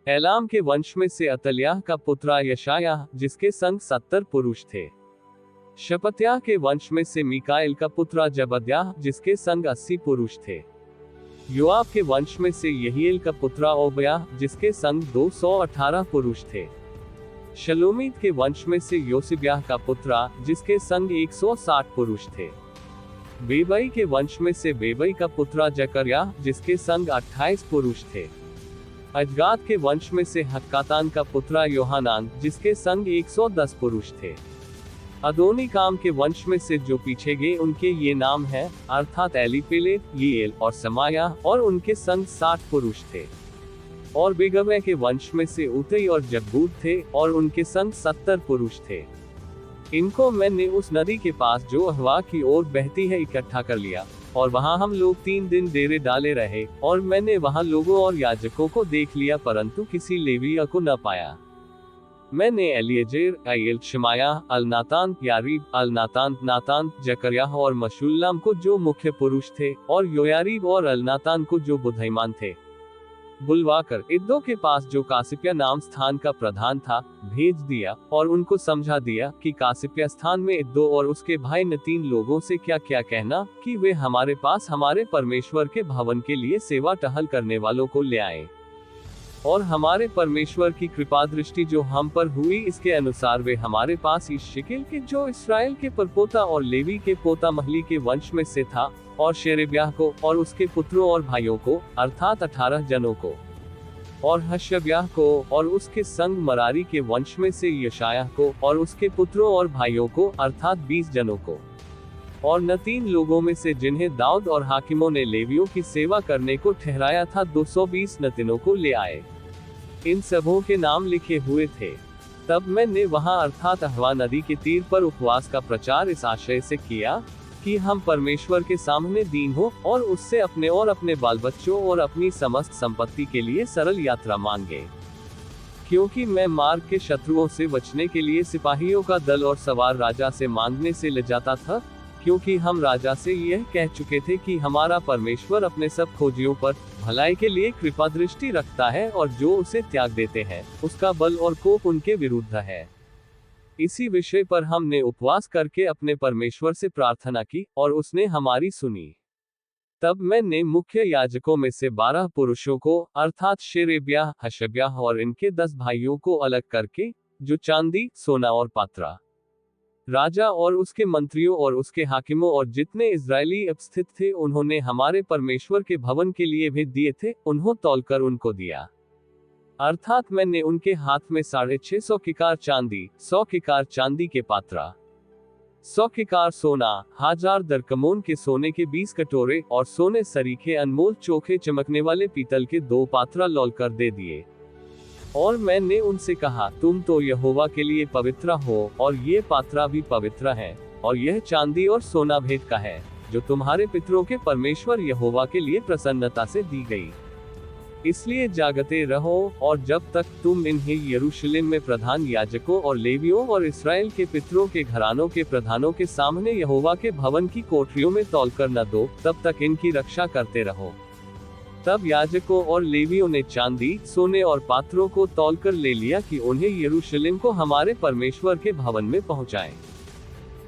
एलाम के वंश में से अतल्याह का पुत्र यशायाह, जिसके संग 70 पुरुष थे। शपत्याह के वंश में से मिकाएल का पुत्र जबद्याह, जिसके संग 80 पुरुष थे। योआब के वंश में से यहीएल का पुत्र ओबयाह, जिसके संग 218 पुरुष थे। शलोमीत के वंश में से योसिब्याह का पुत्र, जिसके संग 160 पुरुष थे। बेबई के वंश में से बेबई का पुत्र जकर्याह, जिसके संग 28 पुरुष थे। अजगाद के वंश में से हक्कातान का पुत्र योहानान, जिसके संग 110 पुरुष थे। अदोनिकाम के वंश में से जो पीछे गए, उनके ये नाम हैं, अर्थात एलीपेलेत, यीएल और समाया, और उनके संग 60 पुरुष थे। और बेगवै के वंश में से उतई और जब्बूद थे, और उनके संग 70 पुरुष थे। इनको मैंने उस नदी के पास जो अहवा की ओर बहती है इकट्ठा कर लिया, और वहां हम लोग 3 दिन डेरे डाले रहे, और मैंने वहां लोगों और याजकों को देख लिया, परंतु किसी लेवीय को न पाया। मैंने एलिएजेर, अयेल, शमाया, अलनातान, यारीब, अलनातान, नातान, जकर्याह और मशुल्लाम को जो मुख्य पुरुष थे, और योयारीब और अलनातान को जो बुद्धिमान थे, बुलवाकर इद्दो के पास जो कासिप्या नाम स्थान का प्रधान था, भेज दिया, और उनको समझा दिया कि कासिप्या स्थान में इद्दो और उसके भाई नतीन लोगों से क्या क्या कहना, कि वे हमारे पास हमारे परमेश्वर के भवन के लिए सेवा टहल करने वालों को ले आए। और हमारे परमेश्वर की कृपा दृष्टि जो हम पर हुई, इसके अनुसार वे हमारे पास इस शिकेल के जो इस्राएल के परपोता और लेवी के पोता महली के वंश में से था, और शेरेब्याह को और उसके पुत्रों और भाइयों को, अर्थात 18 जनों को, और हशब्याह को, और उसके संग मरारी के वंश में से यशायाह को, और उसके पुत्रों और भाइयों को, अर्थात 20 जनों को, और न 3 लोगों में से जिन्हें दाऊद और हाकिमों ने लेवियों की सेवा करने को ठहराया था, 220 नतीनों को ले आए। इन सबों के नाम लिखे हुए थे। तब मैंने वहां अर्थात अहवा नदी के तीर पर उपवास का प्रचार इस आशय से किया कि हम परमेश्वर के सामने दीन हो, और उससे अपने और अपने बाल बच्चों और अपनी समस्त संपत्ति के लिए सरल यात्रा मांगे। क्योंकि मैं मार्ग के शत्रुओं से बचने के लिए सिपाहियों का दल और सवार राजा से मांगने से ले जाता था, क्योंकि हम राजा से यह कह चुके थे कि हमारा परमेश्वर अपने सब खोजियों पर भलाई के लिए कृपा दृष्टि रखता है, और जो उसे त्याग देते हैं उसका बल और कोप उनके विरुद्ध है। इसी विषय पर हमने उपवास करके अपने परमेश्वर से प्रार्थना की, और उसने हमारी सुनी। तब मैंने मुख्य याजकों में से 12 पुरुषों को, अर्थात शेरेब्याह, हशब्याह और इनके 10 भाइयों को अलग करके, जो चांदी, सोना और पात्रा, राजा और उसके मंत्रियों और उसके हाकिमों और जितने इजरायली उपस्थित थे उन्होंने हमारे परमेश्वर के भवन के लिए भेज दिए थे, उन्हों तौलकर उनको दिया। अर्थात मैंने उनके हाथ में 650 किकार चांदी, 100 किकार चांदी के पात्रा, 100 किकार सोना, 1000 दरकमोन के सोने के 20 कटोरे, और सोने सरीखे अनमोल चोखे चमकने वाले पीतल के 2 पात्रा लौलकर दे दिए। और मैंने उनसे कहा, तुम तो यहोवा के लिए पवित्र हो, और ये पात्रा भी पवित्र है, और यह चांदी और सोना भेंट का है, जो तुम्हारे पितरों के परमेश्वर यहोवा के लिए प्रसन्नता से दी गई। इसलिए जागते रहो, और जब तक तुम इन्हें यरूशलेम में प्रधान याजकों और लेवियों और इस्राएल के पितरों के घरानों के प्रधानों के सामने यहोवा के भवन की कोठरियों में तौलकर न दो, तब तक इनकी रक्षा करते रहो। तब याजकों और लेवियों ने चांदी, सोने और पात्रों को तौलकर ले लिया कि उन्हें यरूशलेम को हमारे परमेश्वर के भवन में पहुंचाएं।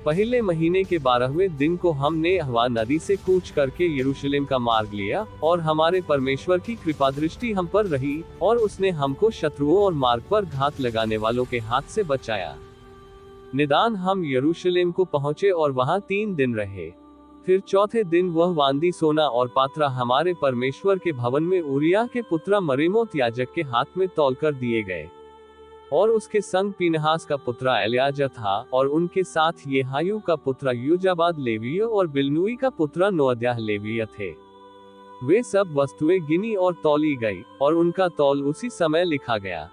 पहले महीने के 12वें दिन को हमने अहवा नदी से कूच करके यरूशलेम का मार्ग लिया, और हमारे परमेश्वर की कृपा दृष्टि हम पर रही, और उसने हमको शत्रुओं और मार्ग पर घात लगाने वालों के हाथ से बचाया। निदान हम यरूशलेम को पहुंचे और वहां 3 दिन रहे। फिर चौथे दिन वह वांदी, सोना और पात्रा हमारे परमेश्वर के भवन में उरिया के पुत्र मरेमोत याजक के हाथ में तौलकर दिए गए, और उसके संग पीनहास का पुत्र एलियाजा था, और उनके साथ येहायू का पुत्र योजाबाद लेवीय और बिलनुई का पुत्र नोअद्याह लेवीय थे। वे सब वस्तुएं गिनी और तौली गई, और उनका तौल उसी समय लिखा गया।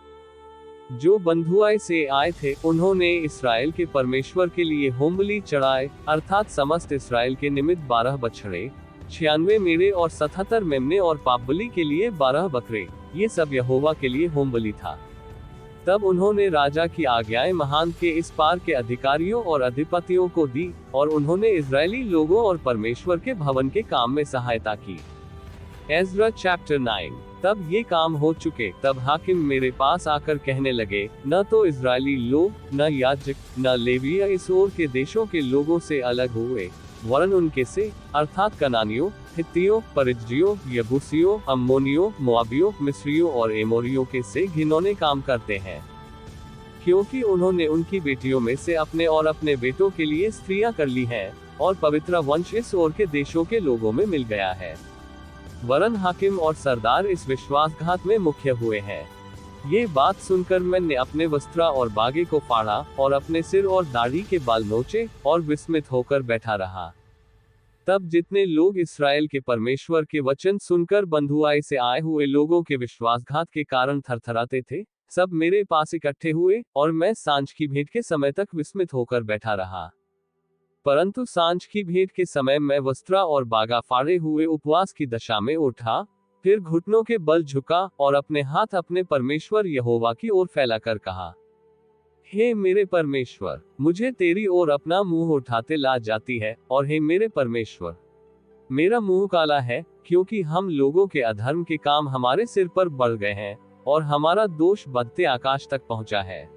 जो बंधुआई से आए थे उन्होंने इस्राएल के परमेश्वर के लिए होमबलि चढ़ाए, अर्थात समस्त इस्राएल के निमित्त 12 बछड़े, 96 मेढ़े और 77 मेमने, और पापबलि के लिए 12 बकरे। ये सब यहोवा के लिए होमबलि था। तब उन्होंने राजा की आज्ञाएं महान के इस पार के अधिकारियों और अधिपतियों को दी, और उन्होंने इजरायली लोगों और परमेश्वर के भवन के काम में सहायता की। Ezra chapter 9। तब ये काम हो चुके, तब हाकिम मेरे पास आकर कहने लगे, न तो इजरायली लोग, न याजक, न लेवीय इस ओर के देशों के लोगों से अलग हुए, वरन उनके से, अर्थात कनानियों, हित्तियों, परिज्जियों, यबूसियों, अम्मोनियों, मोआबियों, मिस्रियों और एमोरियों के से घिनौने काम करते हैं, क्योंकि उन्होंने उनकी बेटियों में से अपने और अपने बेटों के लिए स्त्रियां कर ली हैं, और पवित्र वंश इस ओर के देशों के लोगों में मिल गया है। वरन हाकिम और सरदार इस विश्वासघात में मुख्य हुए हैं। ये बात सुनकर मैंने अपने वस्त्र और बागे को फाड़ा, और अपने सिर और दाढ़ी के बाल नोचे, और विस्मित होकर बैठा रहा। तब जितने लोग इस्राएल के परमेश्वर के वचन सुनकर बंधुआई से आए हुए लोगों के विश्वासघात के कारण थरथराते थे, सब मेरे पास इकट्ठे हुए, और मैं सांझ की भेंट के समय तक विस्मित होकर बैठा रहा। परंतु सांझ की भेंट के समय मैं वस्त्र और बागा फाड़े हुए उपवास की दशा में उठा, फिर घुटनों के बल झुका, और अपने हाथ अपने परमेश्वर यहोवा की ओर फैलाकर कहा, हे मेरे परमेश्वर, मुझे तेरी ओर अपना मुंह उठाते लाज जाती है, और हे मेरे परमेश्वर, मेरा मुंह काला है, क्योंकि हम लोगों के अधर्म के काम हमारे सिर पर बढ़ गए हैं, और हमारा दोष बढ़ते आकाश तक पहुंचा है।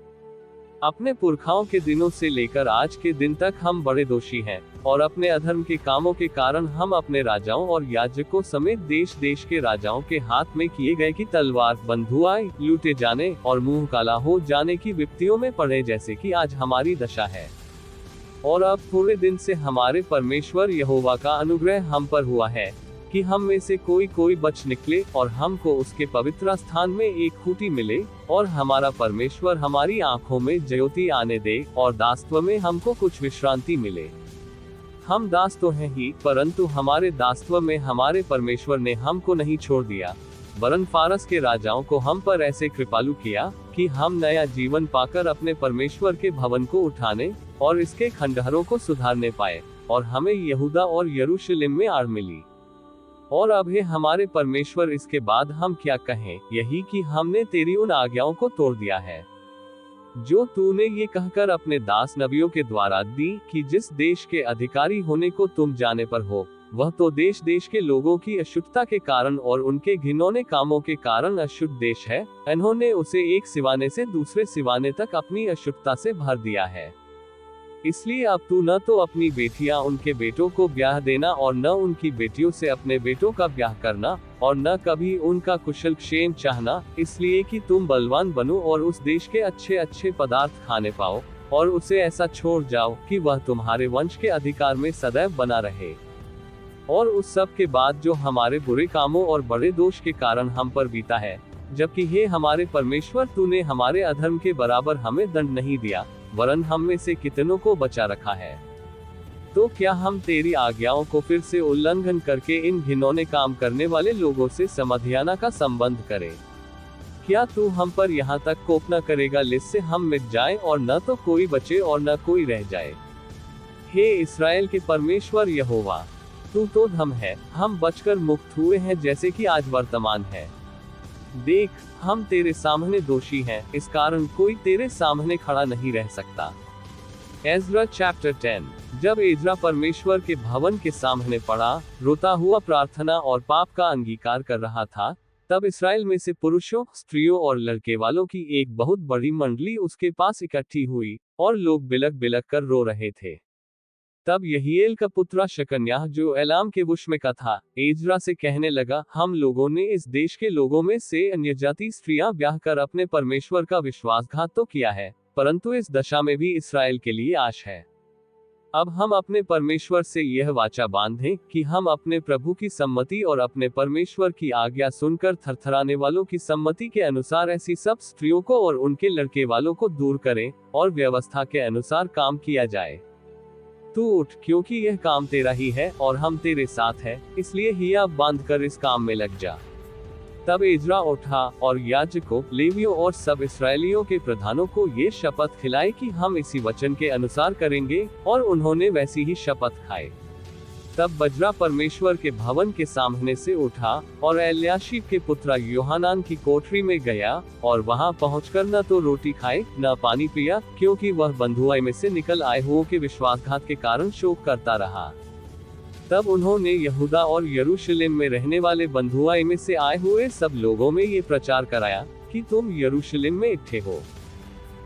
अपने पुरखाओं के दिनों से लेकर आज के दिन तक हम बड़े दोषी हैं, और अपने अधर्म के कामों के कारण हम अपने राजाओं और याजकों समेत देश देश के राजाओं के हाथ में किए गए की तलवार, बंधुआई, लूटे जाने और मुंह काला हो जाने की विपत्तियों में पड़े, जैसे कि आज हमारी दशा है। और अब थोड़े दिन से हमारे परमेश्वर यहोवा का अनुग्रह हम पर हुआ है, कि हम में से कोई कोई बच निकले और हमको उसके पवित्र स्थान में एक खूंटी मिले, और हमारा परमेश्वर हमारी आंखों में ज्योति आने दे, और दासत्व में हमको कुछ विश्रांति मिले। हम दास तो हैं ही, परंतु हमारे दासत्व में हमारे परमेश्वर ने हमको नहीं छोड़ दिया, वरन फारस के राजाओं को हम पर ऐसे कृपालु किया कि हम नया जीवन पाकर अपने परमेश्वर के भवन को उठाने और इसके खंडहरों को सुधारने पाए, और हमें यहूदा और यरूशलेम में आड़ मिली। और अब हे हमारे परमेश्वर, इसके बाद हम क्या कहें, यही कि हमने तेरी उन आज्ञाओं को तोड़ दिया है जो तूने ये कहकर अपने दास नबियों के द्वारा दी कि जिस देश के अधिकारी होने को तुम जाने पर हो, वह तो देश देश के लोगों की अशुद्धता के कारण और उनके घिनौने कामों के कारण अशुद्ध देश है। इन्होंने उसे एक सिवाने से दूसरे सिवाने तक अपनी अशुद्धता से भर दिया है। इसलिए अब तू न तो अपनी बेटियां उनके बेटों को ब्याह देना और न उनकी बेटियों से अपने बेटों का ब्याह करना, और न कभी उनका कुशल क्षेम चाहना, इसलिए कि तुम बलवान बनो और उस देश के अच्छे अच्छे पदार्थ खाने पाओ, और उसे ऐसा छोड़ जाओ कि वह तुम्हारे वंश के अधिकार में सदैव बना रहे। और उस सब के बाद जो हमारे बुरे कामों और बड़े दोष के कारण हम पर बीता है, जबकि हे हमारे परमेश्वर, तूने हमारे अधर्म के बराबर हमें दंड नहीं दिया, वरन हम में से कितनों को बचा रखा है। तो क्या हम तेरी आज्ञाओं को फिर से उल्लंघन करके इन घिनौने काम करने वाले लोगों से समधियाना का संबंध करें? क्या तू हम पर यहाँ तक कोप न करेगा जिससे हम मिट जाएं और न तो कोई बचे और न कोई रह जाए? हे इस्राएल के परमेश्वर यहोवा, तू तो धम है, हम बचकर मुक्त हुए हैं जैसे कि आज वर्तमान है। देख, हम तेरे सामने दोषी हैं, इस कारण कोई तेरे सामने खड़ा नहीं रह सकता। Ezra chapter 10। जब एज्रा परमेश्वर के भवन के सामने पड़ा, रोता हुआ प्रार्थना और पाप का अंगीकार कर रहा था, तब इस्राएल में से पुरुषों, स्त्रियों और लड़के वालों की एक बहुत बड़ी मंडली उसके पास इकट्ठी हुई, और लोग बिलक बिलक कर रो रहे थे। तब यहीएल का पुत्र शकन्याह, जो एलाम के वश में का था, एज्रा से कहने लगा, हम लोगों ने इस देश के लोगों में से अन्यजाति स्त्रियां ब्याह कर अपने परमेश्वर का विश्वासघात तो किया है, परंतु इस दशा में भी इस्राएल के लिए आश है। अब हम अपने परमेश्वर से यह वाचा बांधें कि हम अपने प्रभु की सम्मति और अपने परमेश्वर की आज्ञा सुनकर थरथराने वालों की सम्मति के अनुसार ऐसी सब स्त्रियों को और उनके लड़के वालों को दूर करें, और व्यवस्था के अनुसार काम किया जाए। तू उठ, क्योंकि यह काम तेरा ही है और हम तेरे साथ हैं, इसलिए हिया बांध कर इस काम में लग जा। तब एज्रा उठा और याजकों, लेवियों और सब इस्राएलियों के प्रधानों को ये शपथ खिलाई कि हम इसी वचन के अनुसार करेंगे, और उन्होंने वैसी ही शपथ खाई। तब बजरा परमेश्वर के भवन के सामने से उठा और एल्याशीब के पुत्र योहानान की कोठरी में गया, और वहां पहुंचकर न तो रोटी खाए न पानी पिया, क्योंकि वह बंधुआई में से निकल आए हुओं के विश्वासघात के कारण शोक करता रहा। तब उन्होंने यहूदा और यरूशलेम में रहने वाले बंधुआई में से आए हुए सब लोगों में ये प्रचार कराया कि तुम यरूशलेम में इकट्ठे हो,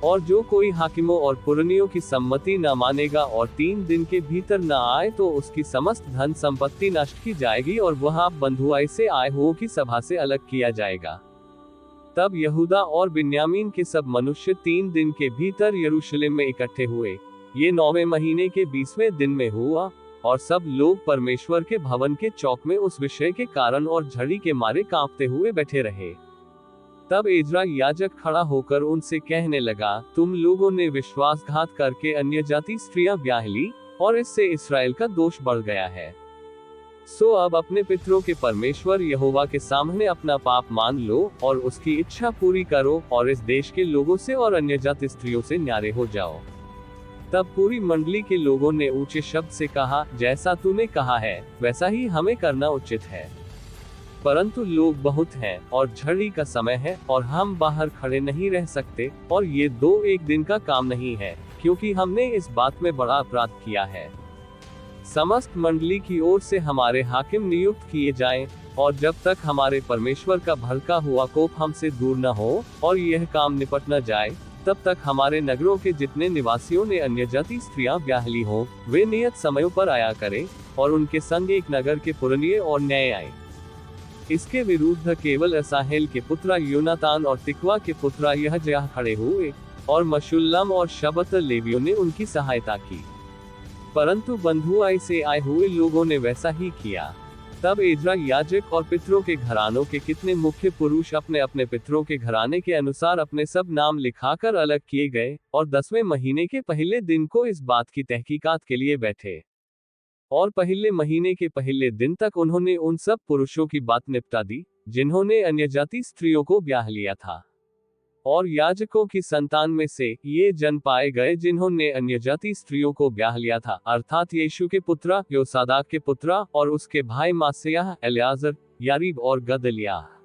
और जो कोई हाकिमों और पुरनियों की सम्मति न मानेगा और 3 दिन के भीतर न आए, तो उसकी समस्त धन संपत्ति नष्ट की जाएगी और वह बंधुआई से आए हुओं की सभा से अलग किया जाएगा। तब यहूदा और बिन्यामीन के सब मनुष्य 3 दिन के भीतर यरूशलेम में इकट्ठे हुए। ये 9वें महीने के 20वें दिन में हुआ, और सब लोग परमेश्वर के भवन के चौक में उस विषय के कारण और झड़ी के मारे कांपते हुए बैठे रहे। तब एज्रा याजक खड़ा होकर उनसे कहने लगा, तुम लोगों ने विश्वासघात करके अन्यजाति स्त्रियां ब्याह ली, और इससे इस्राएल का दोष बढ़ गया है। सो अब अपने पितरों के परमेश्वर यहोवा के सामने अपना पाप मान लो, और उसकी इच्छा पूरी करो, और इस देश के लोगों से और अन्यजाति स्त्रियों से न्यारे हो जाओ। तब पूरी मंडली के लोगों ने ऊंचे शब्द से कहा, जैसा तूने कहा है वैसा ही हमें करना उचित है, परंतु लोग बहुत हैं और झड़ी का समय है, और हम बाहर खड़े नहीं रह सकते, और ये 2-1 दिन का काम नहीं है, क्योंकि हमने इस बात में बड़ा अपराध किया है। समस्त मंडली की ओर से हमारे हाकिम नियुक्त किए जाएं, और जब तक हमारे परमेश्वर का भड़का हुआ कोप हमसे दूर न हो और यह काम निपट न जाए, तब तक हमारे नगरों के जितने निवासियों ने अन्यजाति स्त्रियां ब्याह ली हो, वे नियत समयों पर आया करें, और उनके संग एक नगर के पुरनिये और न्याय आए। इसके विरुद्ध केवल असाहेल के पुत्र योनातान और तिकवा के पुत्र यहजयाह खड़े हुए, और मशुल्लम और शबत लेवियों ने उनकी सहायता की, परंतु बंधुआई से आए हुए लोगों ने वैसा ही किया। तब एज्रा याजक और पितरों के घरानों के कितने मुख्य पुरुष अपने अपने पितरों के घराने के अनुसार अपने सब नाम लिखाकर अलग किए गए, और 10वें महीने के पहले दिन को इस बात की तहकीकात के लिए बैठे। और पहले महीने के पहले दिन तक उन्होंने उन सब पुरुषों की बात निपटा दी, जिन्होंने अन्यजाति स्त्रियों को ब्याह लिया था। और याजकों की संतान में से ये जन पाए गए जिन्होंने अन्यजाति स्त्रियों को ब्याह लिया था, अर्थात यीशु के पुत्रा, योसादाक के पुत्रा, और उसके भाई मासेयाह, एलियाजर, यारीब और गदलियाह।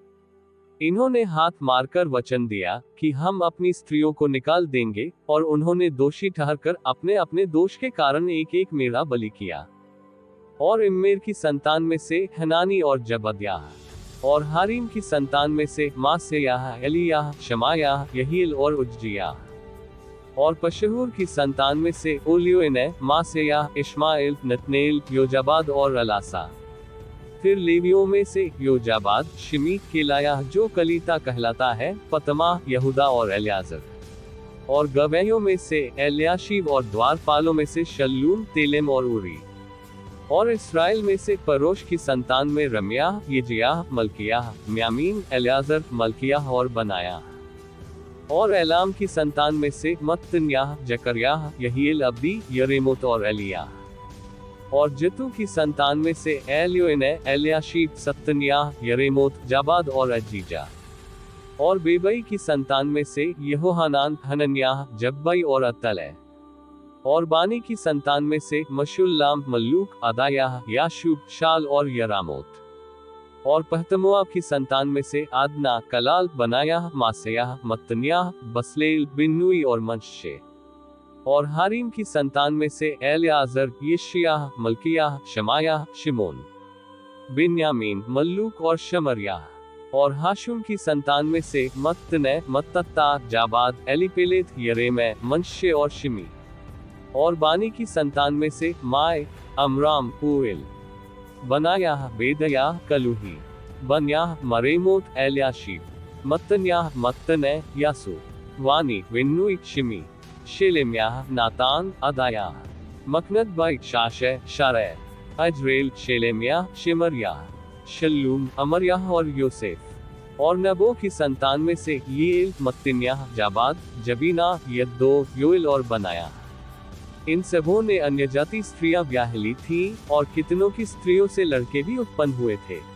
इन्होंने हाथ मारकर वचन दिया कि हम अपनी स्त्रियों को निकाल देंगे, और उन्होंने दोषी ठहरकर अपने अपने दोष के कारण एक एक मेढ़ा बलि किया। और इम्मेर की संतान में से हनानी और जबद्याह, और हारीम की संतान में से मासेयाह, एलियाह, शमायाह, यहील और उज्जियाह। और पशहूर की संतान में से ओलियोएनै, मासेयाह, इश्माएल, नतनेल, योजाबाद और अलासा। फिर लेवियों में से योजाबाद, शिमी, केलायाह जो कलीता कहलाता है, पतमा, यहूदा और एलियाजर। और गवैयों में से एलियाशीब, और द्वारपालों में से शल्लूम, तेलेम और उरी। और इस्राएल में से परोश की संतान में रम्याह, यजियाह, मल्कियाह, म्यामीन, एलियाजर, मल्कियाह और बनाया। और एलाम की संतान में से मत्तन्याह, जकर्याह, यहील, अब्दी, यरेमोत और एलियाह। और जतू की संतान में से एलियोएनै, एलियाशीब, सत्तन्याह, यरेमोत, जाबाद और अजीजा। और बेबई की संतान में से यहोहानान, हनन्याह, जब्बई और अत्तलै। और बानी की संतान में से मशुल्लाम, मल्लूक, अदायाह, याशूब, शाल और यरामोत। और पहतमोआब की संतान में से आदना, कलाल, बनायाह, मासेयाह, मत्तन्याह, बसलेल, बिन्नुई और मनश्शे। और हारीम की संतान में से एलियाजर, यशियाह, मल्कियाह, शमायाह, शिमोन, बिन्यामीन, मल्लूक और शमरियाह। और हाशुम की संतान में से मत्तनै, मत्तत्ता, जाबाद, एलीपेलेत, यरेमै, मनश्शे और शिमी। और बानी की संतान में से माय, अमराम, ऊएल, बनायाह, बेदयाह, कलूही, बनयाह, मरेमोत, एलियाशीब, मत्तन्याह, मत्तनै, यासू, वानी, विन्नुई, शिमी, शेलेम्याह, नातान, अदायाह, मकनदबाई, शाशै, शरै, अजरेल, शेलेम्याह, शिमरियाह, शल्लूम, अमरयाह और योसेफ। और नबो की संतान में से यील, मत्तिन्याह, जाबाद, जबीना, यद्दो, योएल और बनाया। इन सबों ने अन्यजाति स्त्रियां ब्याह ली थीं, और कितनों की स्त्रियों से लड़के भी उत्पन्न हुए थे।